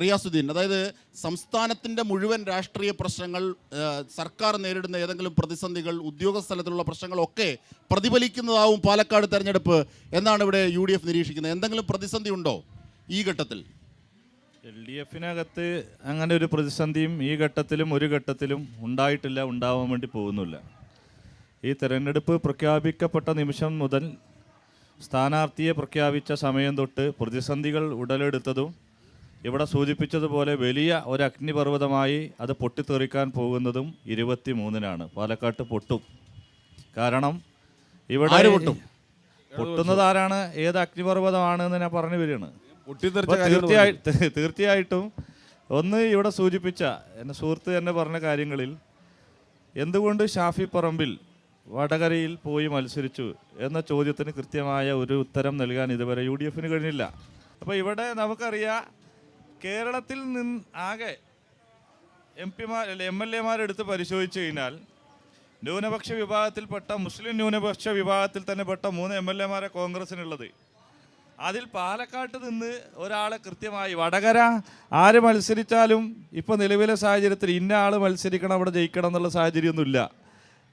റിയാസുദ്ദീൻ, അതായത് സംസ്ഥാനത്തിൻ്റെ മുഴുവൻ രാഷ്ട്രീയ പ്രശ്നങ്ങൾ, സർക്കാർ നേരിടുന്ന ഏതെങ്കിലും പ്രതിസന്ധികൾ, ഉദ്യോഗസ്ഥലത്തിലുള്ള പ്രശ്നങ്ങളൊക്കെ പ്രതിഫലിക്കുന്നതാവും പാലക്കാട് തെരഞ്ഞെടുപ്പ് എന്നാണ് ഇവിടെ UDF നിരീക്ഷിക്കുന്നത്. എന്തെങ്കിലും പ്രതിസന്ധി ഉണ്ടോ ഈ ഘട്ടത്തിൽ? LDFിനകത്ത് അങ്ങനെ ഒരു പ്രതിസന്ധിയും ഈ ഘട്ടത്തിലും ഒരു ഘട്ടത്തിലും ഉണ്ടായിട്ടില്ല, ഉണ്ടാവാൻ വേണ്ടി പോകുന്നില്ല. ഈ തെരഞ്ഞെടുപ്പ് പ്രഖ്യാപിക്കപ്പെട്ട നിമിഷം മുതൽ സ്ഥാനാർത്ഥിയെ പ്രഖ്യാപിച്ച സമയം തൊട്ട് പ്രതിസന്ധികൾ ഉടലെടുത്തതും ഇവിടെ സൂചിപ്പിച്ചതുപോലെ വലിയ ഒരു അഗ്നിപർവ്വതമായി അത് പൊട്ടിത്തെറിക്കാൻ പോകുന്നതും 23-നാണ്. പാലക്കാട്ട് പൊട്ടും. കാരണം ഇവിടെ പൊട്ടുന്നത് ആരാണ്, ഏത് അഗ്നിപർവ്വതമാണെന്ന് ഞാൻ പറഞ്ഞു വരികയാണ്. തീർച്ചയായിട്ടും ഒന്ന് ഇവിടെ സൂചിപ്പിച്ച എൻ്റെ സുഹൃത്ത് തന്നെ പറഞ്ഞ കാര്യങ്ങളിൽ എന്തുകൊണ്ട് ഷാഫി പറമ്പിൽ വടകരയിൽ പോയി മത്സരിച്ചു എന്ന ചോദ്യത്തിന് കൃത്യമായ ഒരു ഉത്തരം നൽകാൻ ഇതുവരെ UDFന് കഴിഞ്ഞില്ല. അപ്പോൾ ഇവിടെ നമുക്കറിയാം, കേരളത്തിൽ നിന്ന് ആകെ MLA-മാരെടുത്ത് പരിശോധിച്ച് കഴിഞ്ഞാൽ ന്യൂനപക്ഷ വിഭാഗത്തിൽപ്പെട്ട മുസ്ലിം ന്യൂനപക്ഷ വിഭാഗത്തിൽ തന്നെ പെട്ട 3 MLA-മാരെ കോൺഗ്രസിനുള്ളത്. അതിൽ പാലക്കാട്ട് നിന്ന് ഒരാളെ കൃത്യമായി, വടകര ആര് മത്സരിച്ചാലും ഇപ്പോൾ നിലവിലെ സാഹചര്യത്തിൽ ഇന്ന ആൾ മത്സരിക്കണം, അവിടെ ജയിക്കണം എന്നുള്ള സാഹചര്യമൊന്നുമില്ല.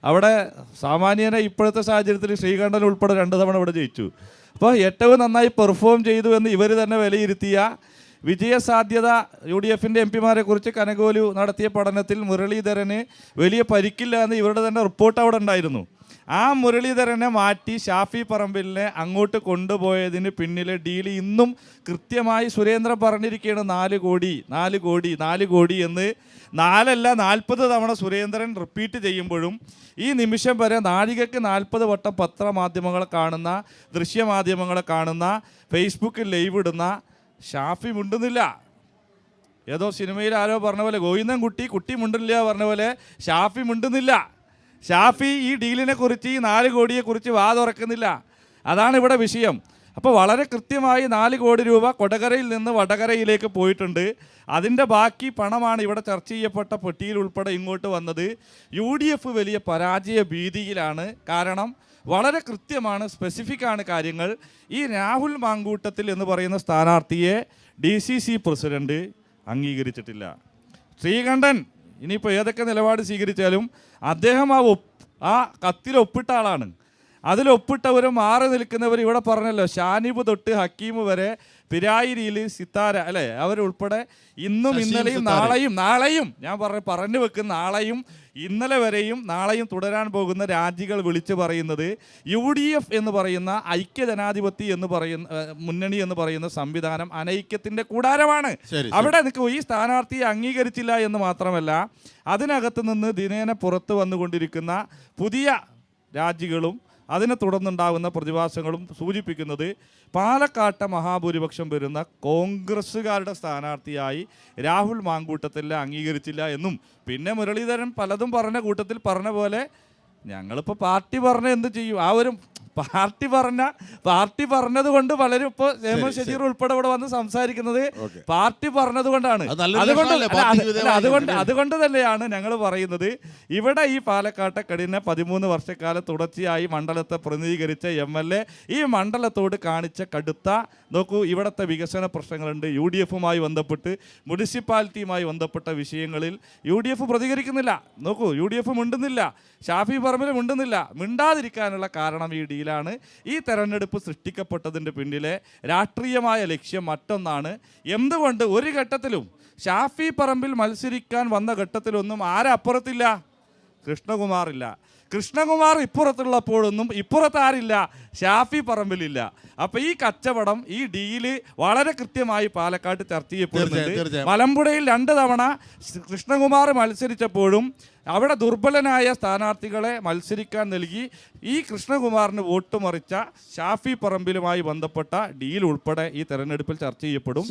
അവിടെ സാമാന്യനെ ഇപ്പോഴത്തെ സാഹചര്യത്തിൽ ശ്രീകണ്ഠൻ ഉൾപ്പെടെ 2 തവണ ഇവിടെ ജയിച്ചു. അപ്പോൾ ഏറ്റവും നന്നായി പെർഫോം ചെയ്തു എന്ന് ഇവർ തന്നെ വിലയിരുത്തിയ വിജയസാധ്യത UDFൻ്റെ MP-മാരെ കുറിച്ച് കനകോലു നടത്തിയ പഠനത്തിൽ മുരളീധരന് വലിയ പരിക്കില്ല എന്ന് ഇവരുടെ തന്നെ റിപ്പോർട്ട് അവിടെ ഉണ്ടായിരുന്നു. ആ മുരളീധരനെ മാറ്റി ഷാഫി പറമ്പിലിനെ അങ്ങോട്ട് കൊണ്ടുപോയതിന് പിന്നിലെ ഡീൽ ഇന്നും കൃത്യമായി സുരേന്ദ്രൻ പറഞ്ഞിരിക്കുകയാണ്. 4 കോടി എന്ന് 4 അല്ല 40 തവണ സുരേന്ദ്രൻ റിപ്പീറ്റ് ചെയ്യുമ്പോഴും ഈ നിമിഷം വരെ നാഴികയ്ക്ക് 40 വട്ടം പത്രമാധ്യമങ്ങളെ കാണുന്ന, ദൃശ്യമാധ്യമങ്ങളെ കാണുന്ന, ഫേസ്ബുക്കിൽ ലൈവ് ഇടുന്ന ഷാഫി മുണ്ടുന്നില്ല. ഏതോ സിനിമയിൽ ആരോ പറഞ്ഞ പോലെ, ഗോവിന്ദൻ കുട്ടി മുണ്ടില്ല പറഞ്ഞ പോലെ ഷാഫി മുണ്ടുന്നില്ല. ഷാഫി ഈ ഡീലിനെ കുറിച്ച്, ഈ 4 കോടിയെക്കുറിച്ച് തുറക്കുന്നില്ല. അതാണ് ഇവിടെ വിഷയം. അപ്പോൾ വളരെ കൃത്യമായി 4 കോടി രൂപ കൊടകരയിൽ നിന്ന് വടകരയിലേക്ക് പോയിട്ടുണ്ട്. അതിൻ്റെ ബാക്കി പണമാണ് ഇവിടെ ചർച്ച ചെയ്യപ്പെട്ട പെട്ടിയിൽ ഉൾപ്പെടെ ഇങ്ങോട്ട് വന്നത്. UDF വലിയ പരാജയ ഭീതിയിലാണ്. കാരണം വളരെ കൃത്യമാണ്, സ്പെസിഫിക്കാണ് കാര്യങ്ങൾ. ഈ രാഹുൽ മാങ്കൂട്ടത്തിൽ എന്ന് പറയുന്ന സ്ഥാനാർത്ഥിയെ DCC പ്രസിഡന്റ് അംഗീകരിച്ചിട്ടില്ല. ശ്രീകണ്ഠൻ ഇനിയിപ്പോൾ ഏതൊക്കെ നിലപാട് സ്വീകരിച്ചാലും അദ്ദേഹം ആ കത്തിൽ ഒപ്പിട്ട ആളാണ്. അതിലൊപ്പിട്ടവരും മാറി നിൽക്കുന്നവർ ഇവിടെ പറഞ്ഞല്ലോ, ഷാനിബ് തൊട്ട് ഹക്കീം വരെ, പിരായിരിയിൽ സിത്താര അല്ലേ, അവരുൾപ്പെടെ ഇന്നും ഇന്നലെയും നാളെയും ഞാൻ പറഞ്ഞു വെക്കുന്ന നാളെയും ഇന്നലെ വരെയും നാളെയും തുടരാൻ പോകുന്ന രാജികൾ വിളിച്ചു പറയുന്നത് UDF എന്ന് പറയുന്ന ഐക്യജനാധിപത്യ എന്ന് പറയുന്ന മുന്നണി എന്ന് പറയുന്ന സംവിധാനം അനൈക്യത്തിൻ്റെ കൂടാരമാണ്. അവിടെ ഈ സ്ഥാനാർത്ഥിയെ അംഗീകരിച്ചില്ല എന്ന് മാത്രമല്ല, അതിനകത്ത് നിന്ന് ദിനേന പുറത്തു വന്നുകൊണ്ടിരിക്കുന്ന പുതിയ രാജികളും അതിനെ തുടർന്നുണ്ടാകുന്ന പ്രതിഭാസങ്ങളും സൂചിപ്പിക്കുന്നത് പാലക്കാട്ടെ മഹാഭൂരിപക്ഷം വരുന്ന കോൺഗ്രസ്സുകാരുടെ സ്ഥാനാർത്ഥിയായി രാഹുൽ മാങ്കൂട്ടത്തിലെ അംഗീകരിച്ചില്ല എന്നും, പിന്നെ മുരളീധരൻ പലതും പറഞ്ഞ കൂട്ടത്തിൽ പറഞ്ഞ പോലെ ഞങ്ങളിപ്പോൾ പാർട്ടി പറഞ്ഞ എന്ത് ചെയ്യും, ആ ഒരു പാർട്ടി പറഞ്ഞത് കൊണ്ട് പലരും ഇപ്പോൾ ഷജീർ ഉൾപ്പെടെ ഇവിടെ വന്ന് സംസാരിക്കുന്നത് പാർട്ടി പറഞ്ഞത് കൊണ്ടാണ്. അതുകൊണ്ട് തന്നെയാണ് ഞങ്ങൾ പറയുന്നത്, ഇവിടെ ഈ പാലക്കാട്ടെ കഴിഞ്ഞ 13 വർഷക്കാലം തുടർച്ചയായി മണ്ഡലത്തെ പ്രതിനിധീകരിച്ച MLA ഈ മണ്ഡലത്തോട് കാണിച്ച കടുത്ത, നോക്കൂ ഇവിടുത്തെ വികസന പ്രശ്നങ്ങളുണ്ട്, UDFുമായി ബന്ധപ്പെട്ട് മുനിസിപ്പാലിറ്റിയുമായി ബന്ധപ്പെട്ട വിഷയങ്ങളിൽ UDF പ്രതികരിക്കുന്നില്ല. നോക്കൂ, UDF മിണ്ടുന്നില്ല, ഷാഫി പറമ്പിൽ മിണ്ടുന്നില്ല. മിണ്ടാതിരിക്കാനുള്ള കാരണം ഈ ഡീലാണ്. ഈ തെരഞ്ഞെടുപ്പ് സൃഷ്ടിക്കപ്പെട്ടതിൻ്റെ പിന്നിലെ രാഷ്ട്രീയമായ ലക്ഷ്യം മറ്റൊന്നാണ്. എന്തുകൊണ്ട് ഒരു ഘട്ടത്തിലും ഷാഫി പറമ്പിൽ മത്സരിക്കാൻ വന്ന ഘട്ടത്തിലൊന്നും അപ്പുറത്തില്ല, കൃഷ്ണകുമാറില്ല. കൃഷ്ണകുമാർ ഇപ്പുറത്തുള്ളപ്പോഴൊന്നും ഇപ്പുറത്ത് ആരില്ല, ഷാഫി പറമ്പിലില്ല. അപ്പോൾ ഈ കച്ചവടം, ഈ ഡീല് വളരെ കൃത്യമായി പാലക്കാട്ട് ചർച്ച ചെയ്യപ്പെടുന്നുണ്ട്. മലമ്പുഴയിൽ 2 തവണ കൃഷ്ണകുമാർ മത്സരിച്ചപ്പോഴും അവിടെ ദുർബലനായ സ്ഥാനാർത്ഥികളെ മത്സരിക്കാൻ നൽകി ഈ കൃഷ്ണകുമാറിന് വോട്ട് മറിച്ച ഷാഫി പറമ്പിലുമായി ബന്ധപ്പെട്ട ഡീൽ ഉൾപ്പെടെ ഈ തെരഞ്ഞെടുപ്പിൽ ചർച്ച ചെയ്യപ്പെടും.